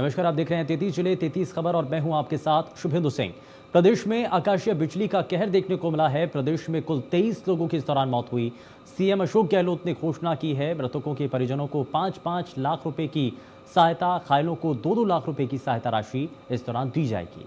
नमस्कार, आप देख रहे हैं 33 जिले 33 खबर और मैं हूं आपके साथ शुभेंदु सिंह। प्रदेश में आकाशीय बिजली का कहर देखने को मिला है। प्रदेश में कुल 23 लोगों की इस दौरान मौत हुई। सीएम अशोक गहलोत ने घोषणा की है, मृतकों के परिजनों को 5-5 लाख रुपए की सहायता, घायलों को 2-2 लाख रुपए की सहायता राशि इस दौरान दी जाएगी।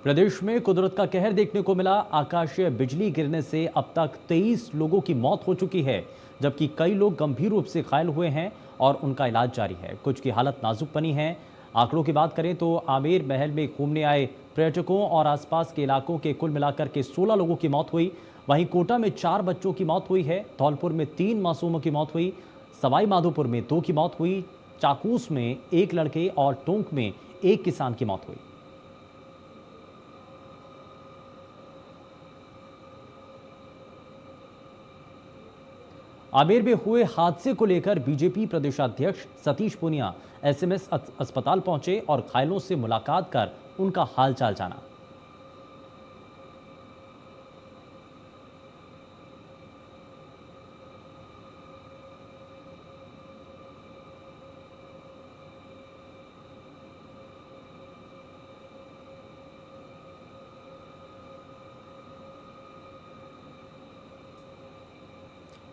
प्रदेश में कुदरत का कहर देखने को मिला। आकाशीय बिजली गिरने से अब तक 23 लोगों की मौत हो चुकी है, जबकि कई लोग गंभीर रूप से घायल हुए हैं और उनका इलाज जारी है। कुछ की हालत नाजुक बनी है। आंकड़ों की बात करें तो आमेर महल में घूमने आए पर्यटकों और आसपास के इलाकों के कुल मिलाकर के 16 लोगों की मौत हुई। वहीं कोटा में 4 बच्चों की मौत हुई है। धौलपुर में 3 मासूमों की मौत हुई। सवाई माधोपुर में 2 की मौत हुई। चाकूस में 1 लड़के और टोंक में 1 किसान की मौत हुई। आमेर में हुए हादसे को लेकर बीजेपी प्रदेशाध्यक्ष सतीश पूनिया एसएमएस अस्पताल पहुंचे और घायलों से मुलाकात कर उनका हालचाल जाना।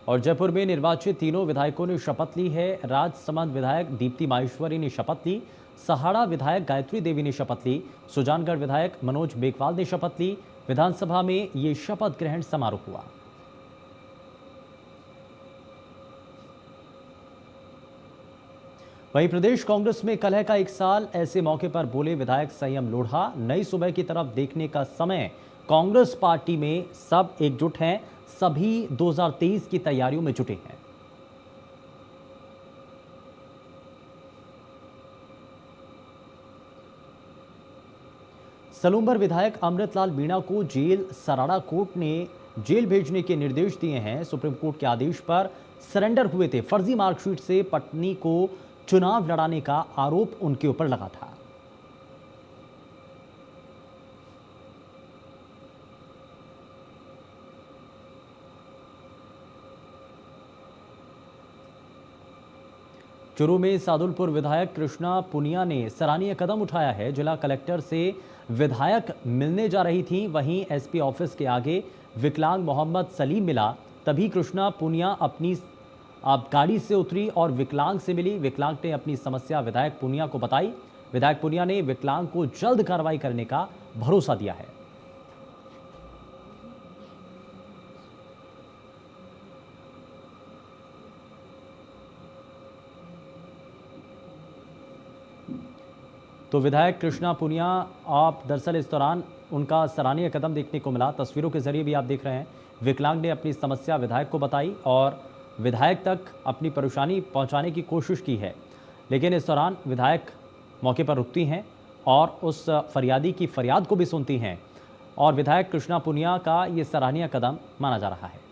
और जयपुर में निर्वाचित तीनों विधायकों ने शपथ ली है। राजसमंद विधायक दीप्ति माहेश्वरी ने शपथ ली। सहाड़ा विधायक गायत्री देवी ने शपथ ली। सुजानगढ़ विधायक मनोज मेघवाल ने शपथ ली। विधानसभा में ये शपथ ग्रहण समारोह हुआ। वहीं प्रदेश कांग्रेस में कलह का 1 साल, ऐसे मौके पर बोले विधायक संयम लोढ़ा, नई सुबह की तरफ देखने का समय। कांग्रेस पार्टी में सब एकजुट हैं, सभी 2023 की तैयारियों में जुटे हैं। सलूंबर विधायक अमृतलाल मीणा को जेल सराड़ा कोर्ट ने जेल भेजने के निर्देश दिए हैं। सुप्रीम कोर्ट के आदेश पर सरेंडर हुए थे। फर्जी मार्कशीट से पत्नी को चुनाव लड़ाने का आरोप उनके ऊपर लगा था। चुरू में सादुलपुर विधायक कृष्णा पुनिया ने सराहनीय कदम उठाया है। जिला कलेक्टर से विधायक मिलने जा रही थी, वहीं एसपी ऑफिस के आगे विकलांग मोहम्मद सलीम मिला। तभी कृष्णा पुनिया अपनी गाड़ी से उतरी और विकलांग से मिली। विकलांग ने अपनी समस्या विधायक पुनिया को बताई। विधायक पुनिया ने विकलांग को जल्द कार्रवाई करने का भरोसा दिया है। तो विधायक कृष्णा पुनिया, आप दरअसल इस दौरान उनका सराहनीय कदम देखने को मिला। तस्वीरों के जरिए भी आप देख रहे हैं, विकलांग ने अपनी समस्या विधायक को बताई और विधायक तक अपनी परेशानी पहुंचाने की कोशिश की है। लेकिन इस दौरान विधायक मौके पर रुकती हैं और उस फरियादी की फरियाद को भी सुनती हैं और विधायक कृष्णा पुनिया का ये सराहनीय कदम माना जा रहा है।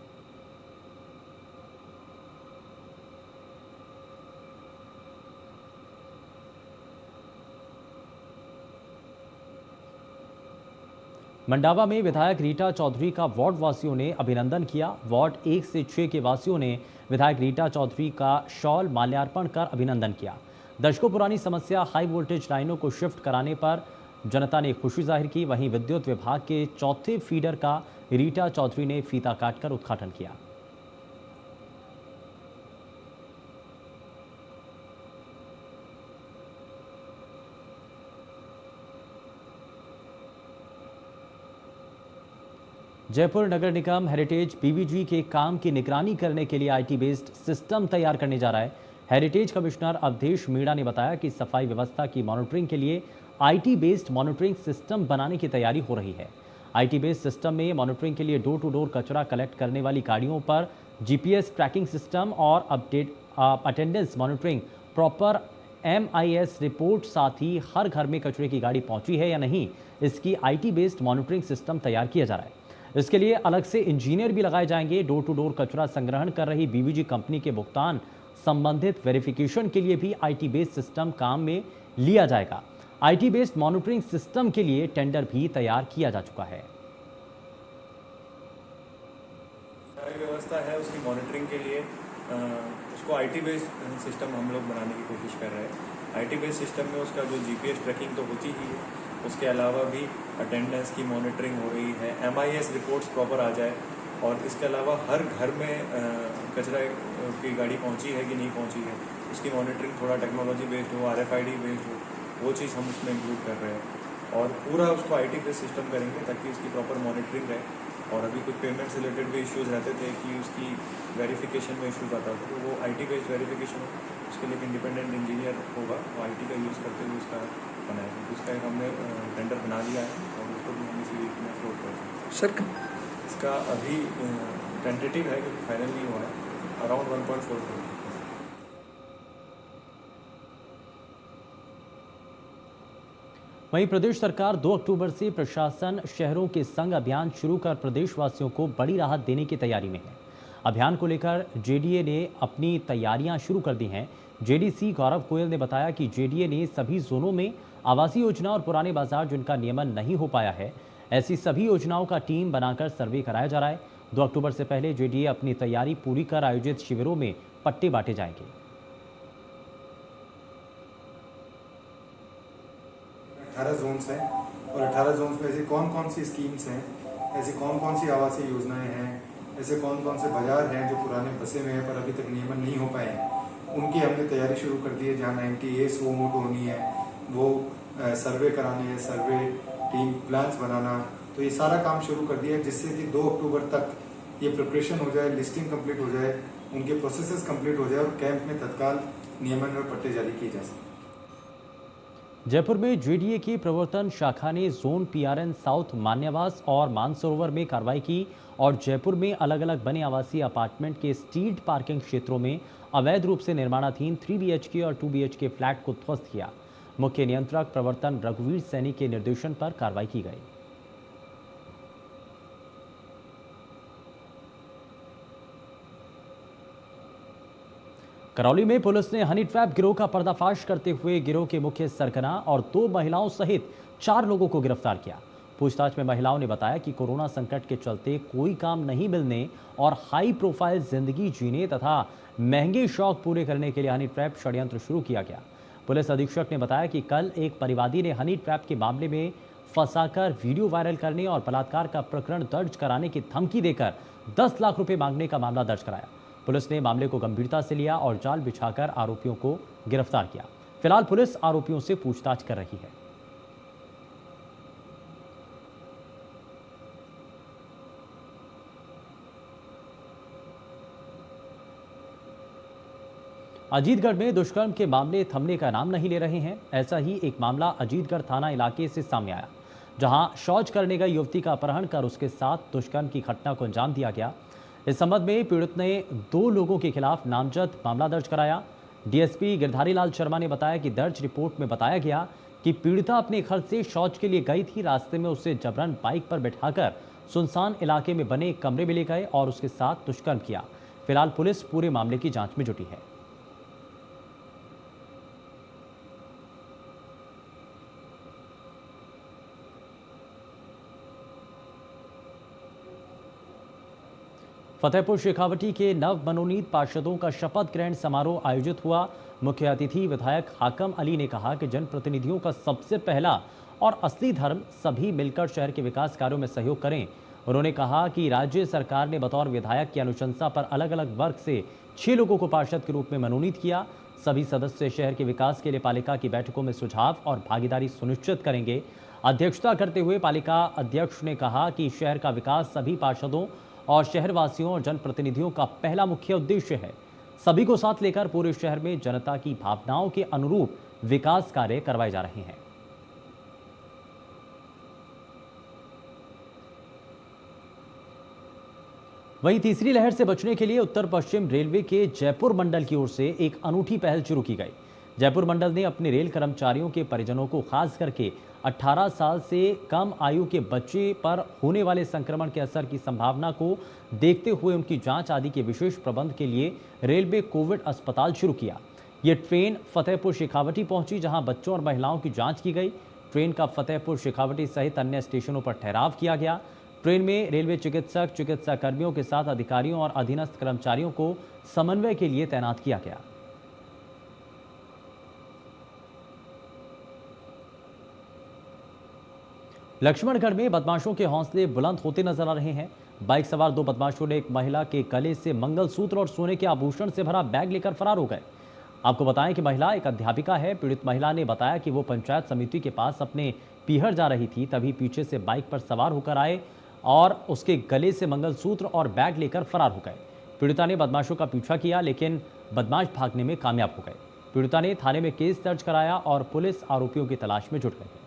मंडावा में विधायक रीटा चौधरी का वार्ड वासियों ने अभिनंदन किया। वार्ड 1 से 6 के वासियों ने विधायक रीटा चौधरी का शॉल माल्यार्पण कर अभिनंदन किया। दशकों पुरानी समस्या हाई वोल्टेज लाइनों को शिफ्ट कराने पर जनता ने खुशी जाहिर की। वहीं विद्युत विभाग के 4थे फीडर का रीटा चौधरी ने फीता काटकर उद्घाटन किया। जयपुर नगर निगम हेरिटेज पीवीजी के काम की निगरानी करने के लिए आईटी बेस्ड सिस्टम तैयार करने जा रहा है। हेरिटेज कमिश्नर अवधेश मीणा ने बताया कि सफाई व्यवस्था की मॉनिटरिंग के लिए आईटी बेस्ड मॉनिटरिंग सिस्टम बनाने की तैयारी हो रही है। आईटी बेस्ड सिस्टम में मॉनिटरिंग के लिए डोर टू डोर कचरा कलेक्ट करने वाली गाड़ियों पर जीपीएस ट्रैकिंग सिस्टम और attendance monitoring, proper MIS report, साथ ही हर घर में कचरे की गाड़ी पहुंची है या नहीं, इसकी आईटी बेस्ड मॉनिटरिंग सिस्टम तैयार किया जा रहा है। इसके लिए अलग से इंजीनियर भी लगाए जाएंगे। डोर टू डोर कचरा संग्रहण कर रही बीवीजी कंपनी के भुगतान संबंधित वेरिफिकेशन के लिए भी आईटी बेस्ड सिस्टम काम में लिया जाएगा। आईटी बेस्ड मॉनिटरिंग सिस्टम के लिए टेंडर भी तैयार किया जा चुका है। व्यवस्था है उसकी मॉनिटरिंग के लिए उसको आईटी बेस्ड सिस्टम हम लोग बनाने की कोशिश कर रहे हैं। आईटी बेस्ड सिस्टम में उसका जो जीपीएस ट्रैकिंग तो होती ही है, उसके अलावा भी अटेंडेंस की मॉनिटरिंग हो रही है, एमआईएस रिपोर्ट्स प्रॉपर आ जाए, और इसके अलावा हर घर में कचरा की गाड़ी पहुंची है कि नहीं पहुंची है उसकी मॉनिटरिंग थोड़ा टेक्नोलॉजी बेस्ड हो, आरएफआईडी बेस्ड हो, वो चीज़ हम उसमें इंक्लूड कर रहे हैं और पूरा उसको आईटी बेस्ड सिस्टम करेंगे ताकि उसकी प्रॉपर मॉनिटरिंग रहे। और अभी कुछ पेमेंट से रिलेटेड भी इश्यूज़ रहते थे कि उसकी वेरिफिकेशन में इश्यूज आता था, तो वो आईटी बेस्ड वेरिफिकेशन हो, उसके लिए एक इंडिपेंडेंट इंजीनियर होगा, वो आईटी का यूज़ करते हुए उसका बनाएगा। उसका एक हमने टेंडर बना लिया है और उसको भी हम इसी वीक में फ्लोट कर सकते हैं। सर इसका अभी टेंटेटिव है क्योंकि फाइनल नहीं हुआ है, अराउंड 1.4 करोड़। वहीं प्रदेश सरकार 2 अक्टूबर से प्रशासन शहरों के संग अभियान शुरू कर प्रदेशवासियों को बड़ी राहत देने की तैयारी में है। अभियान को लेकर जेडीए ने अपनी तैयारियां शुरू कर दी हैं। जेडीसी गौरव गोयल ने बताया कि जेडीए ने सभी जोनों में आवासीय योजना और पुराने बाजार जिनका नियमन नहीं हो पाया है, ऐसी सभी योजनाओं का टीम बनाकर सर्वे कराया जा रहा है। 2 अक्टूबर से पहले जेडीए अपनी तैयारी पूरी कर आयोजित शिविरों में पट्टे बांटे जाएंगे। 18 जोन्स हैं और 18 जोन्स में ऐसी कौन कौन सी स्कीम्स हैं, ऐसी कौन कौन सी आवासीय योजनाएं हैं, ऐसे कौन कौन से बाजार हैं जो पुराने बसे में हैं पर अभी तक नियमन नहीं हो पाए हैं, उनकी हमने तैयारी शुरू कर दी है। जहाँ 98 वो मोड होनी है, वो सर्वे कराने हैं, सर्वे टीम प्लान्स बनाना, तो ये सारा काम शुरू कर दिया है जिससे कि 2 अक्टूबर तक ये प्रिपरेशन हो जाए, लिस्टिंग कंप्लीट हो जाए, उनके प्रोसेसेस कंप्लीट हो जाए और कैंप में तत्काल नियमन और पट्टे जारी किए जा सकें। जयपुर में जेडीए की प्रवर्तन शाखा ने जोन पीआरएन साउथ, मान्यवास और मानसरोवर में कार्रवाई की और जयपुर में अलग अलग बने आवासीय अपार्टमेंट के स्ट्रीट पार्किंग क्षेत्रों में अवैध रूप से निर्माणाधीन 3 बीएचके और 2 बीएचके फ्लैट को ध्वस्त किया। मुख्य नियंत्रक प्रवर्तन रघुवीर सैनी के निर्देशन पर कार्रवाई की गई। करौली में पुलिस ने हनी ट्रैप गिरोह का पर्दाफाश करते हुए गिरोह के मुख्य सरगना और 2 महिलाओं सहित 4 लोगों को गिरफ्तार किया। पूछताछ में महिलाओं ने बताया कि कोरोना संकट के चलते कोई काम नहीं मिलने और हाई प्रोफाइल जिंदगी जीने तथा महंगे शौक पूरे करने के लिए हनी ट्रैप षड्यंत्र शुरू किया गया। पुलिस अधीक्षक ने बताया कि कल एक परिवादी ने हनी ट्रैप के मामले में फंसाकर वीडियो वायरल करने और बलात्कार का प्रकरण दर्ज कराने की धमकी देकर 10 लाख रुपए मांगने का मामला दर्ज कराया। पुलिस ने मामले को गंभीरता से लिया और जाल बिछाकर आरोपियों को गिरफ्तार किया। फिलहाल पुलिस आरोपियों से पूछताछ कर रही है। अजीतगढ़ में दुष्कर्म के मामले थमने का नाम नहीं ले रहे हैं। ऐसा ही एक मामला अजीतगढ़ थाना इलाके से सामने आया, जहां शौच करने गई युवती का अपहरण कर उसके साथ दुष्कर्म की घटना को अंजाम दिया गया। इस संबंध में पीड़ित ने 2 लोगों के खिलाफ नामजद मामला दर्ज कराया। डीएसपी गिरधारी लाल शर्मा ने बताया कि दर्ज रिपोर्ट में बताया गया कि पीड़िता अपने घर से शौच के लिए गई थी। रास्ते में उसे जबरन बाइक पर बैठाकर सुनसान इलाके में बने एक कमरे में ले गए और उसके साथ दुष्कर्म किया। फिलहाल पुलिस पूरे मामले की जांच में जुटी है। फतेहपुर शेखावटी के नव मनोनीत पार्षदों का शपथ ग्रहण समारोह आयोजित हुआ। मुख्य अतिथि विधायक हाकम अली ने कहा कि जनप्रतिनिधियों का सबसे पहला और असली धर्म सभी मिलकर शहर के विकास कार्यों में सहयोग करें। उन्होंने कहा कि राज्य सरकार ने बतौर विधायक की अनुशंसा पर अलग अलग वर्ग से 6 लोगों को पार्षद के रूप में मनोनीत किया। सभी सदस्य शहर के विकास के लिए पालिका की बैठकों में सुझाव और भागीदारी सुनिश्चित करेंगे। अध्यक्षता करते हुए पालिका अध्यक्ष ने कहा कि शहर का विकास सभी पार्षदों और शहरवासियों और जनप्रतिनिधियों का पहला मुख्य उद्देश्य है। सभी को साथ लेकर पूरे शहर में जनता की भावनाओं के अनुरूप विकास कार्य करवाए जा रहे हैं। वहीं तीसरी लहर से बचने के लिए उत्तर पश्चिम रेलवे के जयपुर मंडल की ओर से एक अनूठी पहल शुरू की गई। जयपुर मंडल ने अपने रेल कर्मचारियों के परिजनों को खास करके 18 साल से कम आयु के बच्चे पर होने वाले संक्रमण के असर की संभावना को देखते हुए उनकी जांच आदि के विशेष प्रबंध के लिए रेलवे कोविड अस्पताल शुरू किया। ये ट्रेन फतेहपुर शेखावटी पहुंची, जहां बच्चों और महिलाओं की जांच की गई। ट्रेन का फतेहपुर शेखावटी सहित अन्य स्टेशनों पर ठहराव किया गया। ट्रेन में रेलवे चिकित्सक, चिकित्सा कर्मियों के साथ अधिकारियों और अधीनस्थ कर्मचारियों को समन्वय के लिए तैनात किया गया। लक्ष्मणगढ़ में बदमाशों के हौसले बुलंद होते नजर आ रहे हैं। बाइक सवार 2 बदमाशों ने एक महिला के गले से मंगलसूत्र और सोने के आभूषण से भरा बैग लेकर फरार हो गए। आपको बताएं कि महिला एक अध्यापिका है। पीड़ित महिला ने बताया कि वो पंचायत समिति के पास अपने पीहर जा रही थी, तभी पीछे से बाइक पर सवार होकर आए और उसके गले से मंगलसूत्र और बैग लेकर फरार हो गए। पीड़िता ने बदमाशों का पीछा किया, लेकिन बदमाश भागने में कामयाब हो गए। पीड़िता ने थाने में केस दर्ज कराया और पुलिस आरोपियों की तलाश में जुट गई है।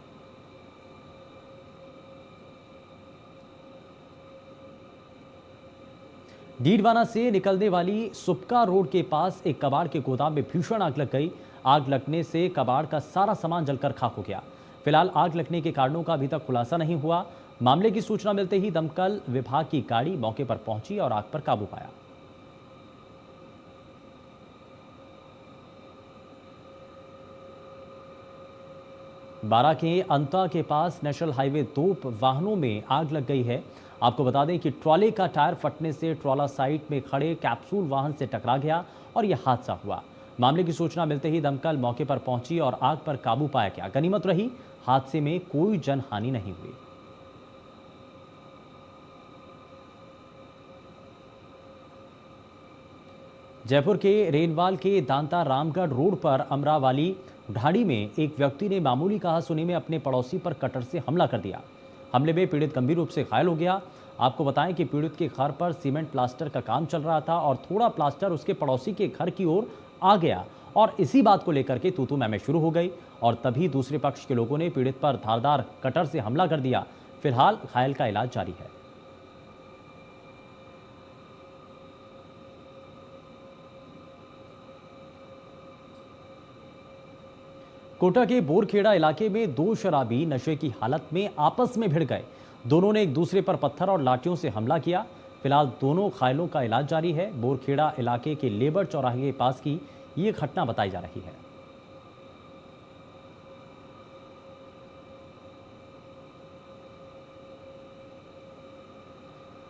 डीडवाना से निकलने वाली सुपका रोड के पास एक कबाड़ के गोदाम में भीषण आग लग गई। आग लगने से कबाड़ का सारा सामान जलकर खाक हो गया। फिलहाल आग लगने के कारणों का अभी तक खुलासा नहीं हुआ। मामले की सूचना मिलते ही दमकल विभाग की गाड़ी मौके पर पहुंची और आग पर काबू पाया। बारा के अंता के पास नेशनल हाईवे 2 वाहनों में आग लग गई है। आपको बता दें कि ट्रॉले का टायर फटने से ट्रॉला साइड में खड़े कैप्सूल वाहन से टकरा गया और यह हादसा हुआ। मामले की सूचना मिलते ही दमकल मौके पर पहुंची और आग पर काबू पाया गया। गनीमत रही, हादसे में कोई जनहानि नहीं हुई। जयपुर के रेनवाल के दांता रामगढ़ रोड पर अमरावाली ढाड़ी में एक व्यक्ति ने मामूली कहासुनी में अपने पड़ोसी पर कटर से हमला कर दिया। हमले में पीड़ित गंभीर रूप से घायल हो गया। आपको बताएं कि पीड़ित के घर पर सीमेंट प्लास्टर का काम चल रहा था और थोड़ा प्लास्टर उसके पड़ोसी के घर की ओर आ गया और इसी बात को लेकर के तू-तू मैं शुरू हो गई और तभी दूसरे पक्ष के लोगों ने पीड़ित पर धारदार कटर से हमला कर दिया। फिलहाल घायल का इलाज जारी है। कोटा के बोरखेड़ा इलाके में 2 शराबी नशे की हालत में आपस में भिड़ गए। दोनों ने एक दूसरे पर पत्थर और लाठियों से हमला किया। फिलहाल दोनों घायलों का इलाज जारी है। बोरखेड़ा इलाके के लेबर चौराहे के पास की ये घटना बताई जा रही है।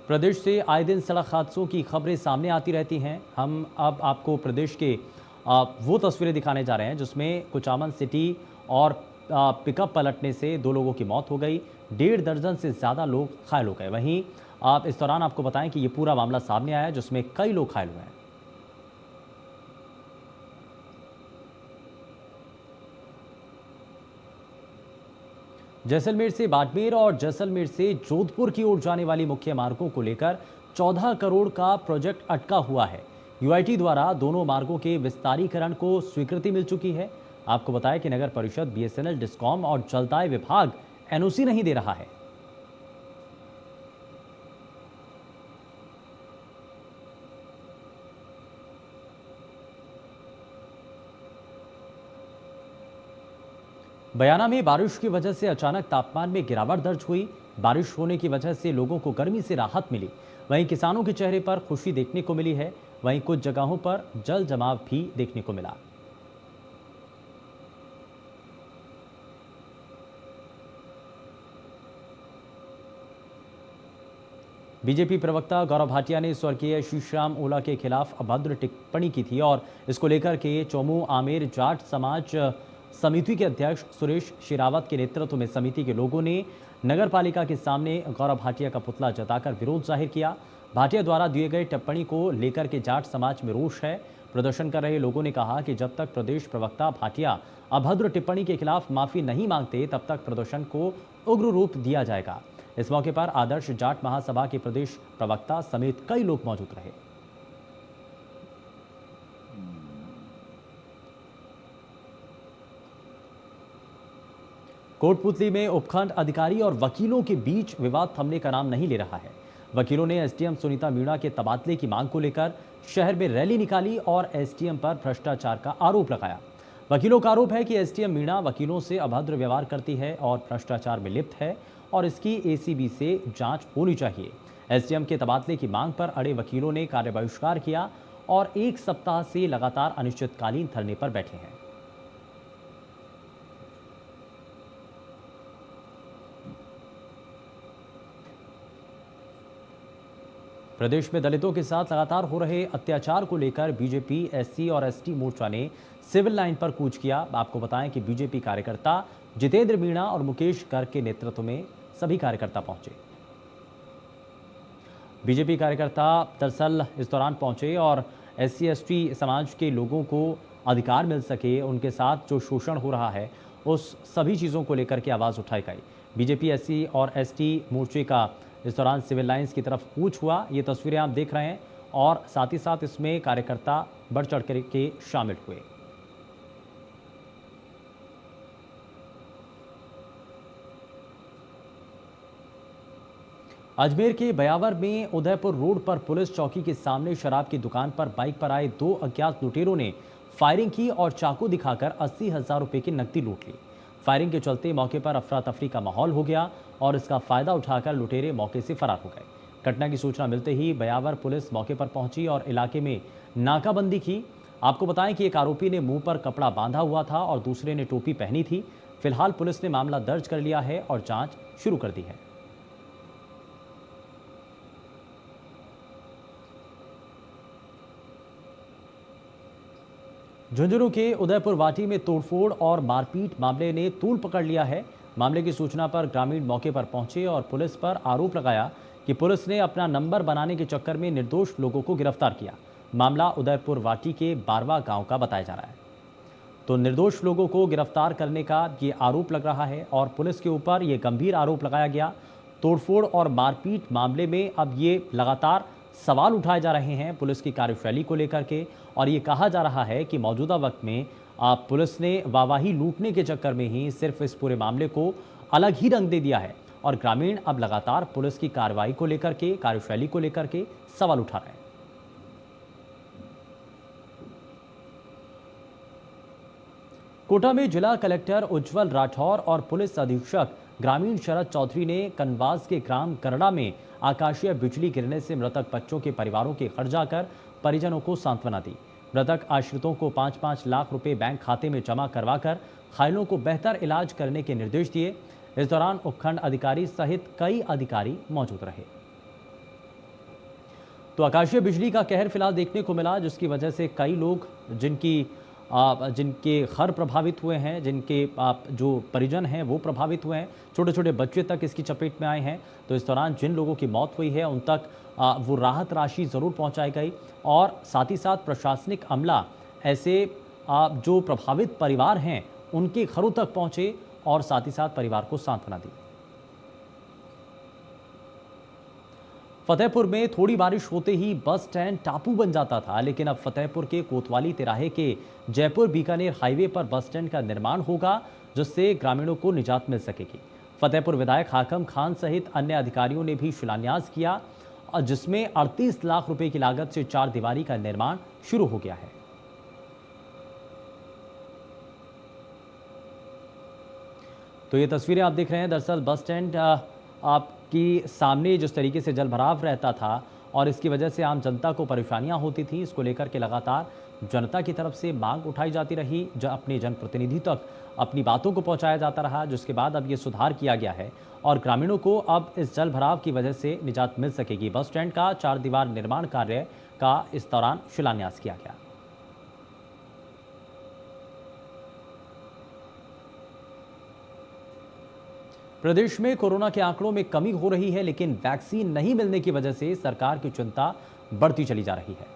प्रदेश से आए दिन सड़क हादसों की खबरें सामने आती रहती हैं। हम अब आपको प्रदेश के वो तस्वीरें दिखाने जा रहे हैं जिसमें कुचामन सिटी और पिकअप पलटने से 2 लोगों की मौत हो गई। 1.5 दर्जन से ज़्यादा लोग घायल हो गए। वहीं इस दौरान आपको बताएं कि ये पूरा मामला सामने आया जिसमें कई लोग घायल हुए हैं। जैसलमेर से बाड़मेर और जैसलमेर से जोधपुर की ओर जाने वाली मुख्य मार्गों को लेकर 14 करोड़ का प्रोजेक्ट अटका हुआ है। यूआईटी द्वारा दोनों मार्गों के विस्तारीकरण को स्वीकृति मिल चुकी है। आपको बताया कि नगर परिषद, बीएसएनएल, डिस्कॉम और जलदाय विभाग एनओसी नहीं दे रहा है। बयाना में बारिश की वजह से अचानक तापमान में गिरावट दर्ज हुई। बारिश होने की वजह से लोगों को गर्मी से राहत मिली। वहीं किसानों के चेहरे पर खुशी देखने को मिली है। वहीं कुछ जगहों पर जल जमाव भी देखने को मिला। बीजेपी प्रवक्ता गौरव भाटिया ने स्वर्गीय शीशराम ओला के खिलाफ अभद्र टिप्पणी की थी और इसको लेकर के चोमू आमेर जाट समाज समिति के अध्यक्ष सुरेश शेरावत के नेतृत्व में समिति के लोगों ने नगर पालिका के सामने गौरव भाटिया का पुतला जताकर विरोध जाहिर किया। भाटिया द्वारा दिए गए टिप्पणी को लेकर के जाट समाज में रोष है। प्रदर्शन कर रहे लोगों ने कहा कि जब तक प्रदेश प्रवक्ता भाटिया अभद्र टिप्पणी के खिलाफ माफी नहीं मांगते तब तक प्रदर्शन को उग्र रूप दिया जाएगा। इस मौके पर आदर्श जाट महासभा के प्रदेश प्रवक्ता समेत कई लोग मौजूद रहे। कोटपुतली में उपखंड अधिकारी और वकीलों के बीच विवाद थमने का नाम नहीं ले रहा है। वकीलों ने एसडीएम सुनीता मीणा के तबादले की मांग को लेकर शहर में रैली निकाली और एसडीएम पर भ्रष्टाचार का आरोप लगाया। वकीलों का आरोप है कि एसडीएम मीणा वकीलों से अभद्र व्यवहार करती है और भ्रष्टाचार में लिप्त है और इसकी एसीबी से जांच होनी चाहिए। एसडीएम के तबादले की मांग पर अड़े वकीलों ने कार्य बहिष्कार किया और 1 सप्ताह से लगातार अनिश्चितकालीन धरने पर बैठे हैं। प्रदेश में दलितों के साथ लगातार हो रहे अत्याचार को लेकर बीजेपी, एससी और एसटी मोर्चा ने सिविल लाइन पर कूच किया। आपको बताएं कि बीजेपी कार्यकर्ता जितेंद्र मीणा और मुकेश गर्ग के नेतृत्व में सभी कार्यकर्ता पहुंचे। बीजेपी कार्यकर्ता दरअसल इस दौरान पहुंचे और एससी एसटी समाज के लोगों को अधिकार मिल सके, उनके साथ जो शोषण हो रहा है उस सभी चीज़ों को लेकर के आवाज़ उठाई गई। बीजेपी, एससी और एसटी मोर्चे का इस दौरान सिविल लाइंस की तरफ कूच हुआ। ये तस्वीरें आप देख रहे हैं और साथ ही साथ इसमें कार्यकर्ता बढ़ चढ़ कर के शामिल हुए। अजमेर के बयावर में उदयपुर रोड पर पुलिस चौकी के सामने शराब की दुकान पर बाइक पर आए 2 अज्ञात लुटेरों ने फायरिंग की और चाकू दिखाकर 80,000 रुपए की नकदी लूट ली। फायरिंग के चलते मौके पर अफरा तफरी का माहौल हो गया और इसका फायदा उठाकर लुटेरे मौके से फरार हो गए। घटना की सूचना मिलते ही बयावर पुलिस मौके पर पहुंची और इलाके में नाकाबंदी की। आपको बताएं कि एक आरोपी ने मुंह पर कपड़ा बांधा हुआ था और दूसरे ने टोपी पहनी थी। फिलहाल पुलिस ने मामला दर्ज कर लिया है और जांच शुरू कर दी है। झुंझुनू के उदयपुर वाटी में तोड़फोड़ और मारपीट मामले ने तूल पकड़ लिया है। मामले की सूचना पर ग्रामीण मौके पर पहुंचे और पुलिस पर आरोप लगाया कि पुलिस ने अपना नंबर बनाने के चक्कर में निर्दोष लोगों को गिरफ्तार किया। मामला उदयपुर वाटी के बारवा गांव का बताया जा रहा है। तो निर्दोष लोगों को गिरफ्तार करने का ये आरोप लग रहा है और पुलिस के ऊपर ये गंभीर आरोप लगाया गया। तोड़फोड़ और मारपीट मामले में अब ये लगातार सवाल उठाए जा रहे हैं पुलिस की कार्यशैली को लेकर के और ये कहा जा रहा है कि मौजूदा वक्त में पुलिस ने वाहवाही लूटने के चक्कर में ही सिर्फ इस पूरे मामले को अलग ही रंग दे दिया है और ग्रामीण अब लगातार पुलिस की कार्रवाई को लेकर के, कार्यशैली को लेकर के सवाल उठा रहे हैं। कोटा में जिला कलेक्टर उज्जवल राठौर और पुलिस अधीक्षक ग्रामीण शरद चौधरी ने कनवास के ग्राम करड़ा में आकाशीय बिजली गिरने से मृतक बच्चों के परिवारों के घर जाकर परिजनों को सांत्वना दी। मृतक आश्रितों को 5-5 लाख रुपए बैंक खाते में जमा करवाकर घायलों को बेहतर इलाज करने के निर्देश दिए। इस दौरान उपखंड अधिकारी सहित कई अधिकारी मौजूद रहे। तो आकाशीय बिजली का कहर फिलहाल देखने को मिला, जिसकी वजह से कई लोग जिनके घर प्रभावित हुए हैं, जिनके जो परिजन हैं वो प्रभावित हुए हैं, छोटे छोटे बच्चे तक इसकी चपेट में आए हैं। तो इस दौरान जिन लोगों की मौत हुई है उन तक वो राहत राशि ज़रूर पहुंचाई गई और साथ ही साथ प्रशासनिक अमला ऐसे जो प्रभावित परिवार हैं उनके घरों तक पहुंचे और साथ ही साथ परिवार को सांत्वना दी। फतेहपुर में थोड़ी बारिश होते ही बस स्टैंड टापू बन जाता था, लेकिन अब फतेहपुर के कोतवाली तिराहे के जयपुर बीकानेर हाईवे पर बस स्टैंड का निर्माण होगा, जिससे ग्रामीणों को निजात मिल सकेगी। फतेहपुर विधायक हाकम खान सहित अन्य अधिकारियों ने भी शिलान्यास किया, जिसमें 38 लाख रुपए की लागत से 4 दीवारी का निर्माण शुरू हो गया है। तो ये तस्वीरें आप देख रहे हैं, दरअसल बस स्टैंड आपकी सामने जिस तरीके से जलभराव रहता था और इसकी वजह से आम जनता को परेशानियां होती थी, इसको लेकर के लगातार जनता की तरफ से मांग उठाई जाती रही, अपने जनप्रतिनिधि तक अपनी बातों को पहुंचाया जाता रहा, जिसके बाद अब ये सुधार किया गया है और ग्रामीणों को अब इस जलभराव की वजह से निजात मिल सकेगी। बस स्टैंड का 4 दीवार निर्माण कार्य का इस दौरान शिलान्यास किया गया। प्रदेश में कोरोना के आंकड़ों में कमी हो रही है, लेकिन वैक्सीन नहीं मिलने की वजह से सरकार की चिंता बढ़ती चली जा रही है।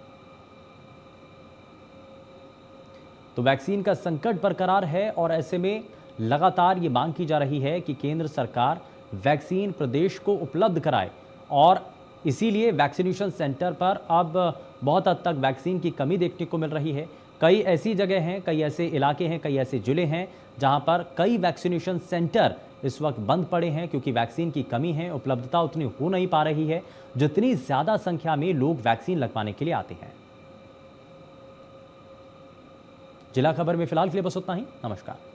तो वैक्सीन का संकट बरकरार है और ऐसे में लगातार ये मांग की जा रही है कि केंद्र सरकार वैक्सीन प्रदेश को उपलब्ध कराए और इसीलिए वैक्सीनेशन सेंटर पर अब बहुत हद तक वैक्सीन की कमी देखने को मिल रही है। कई ऐसी जगह हैं, कई ऐसे इलाके हैं, कई ऐसे जिले हैं जहां पर कई वैक्सीनेशन सेंटर इस वक्त बंद पड़े हैं क्योंकि वैक्सीन की कमी है, उपलब्धता उतनी हो नहीं पा रही है जितनी ज़्यादा संख्या में लोग वैक्सीन लगवाने के लिए आते हैं। जिला खबर में फिलहाल के लिए बस उतना ही। नमस्कार।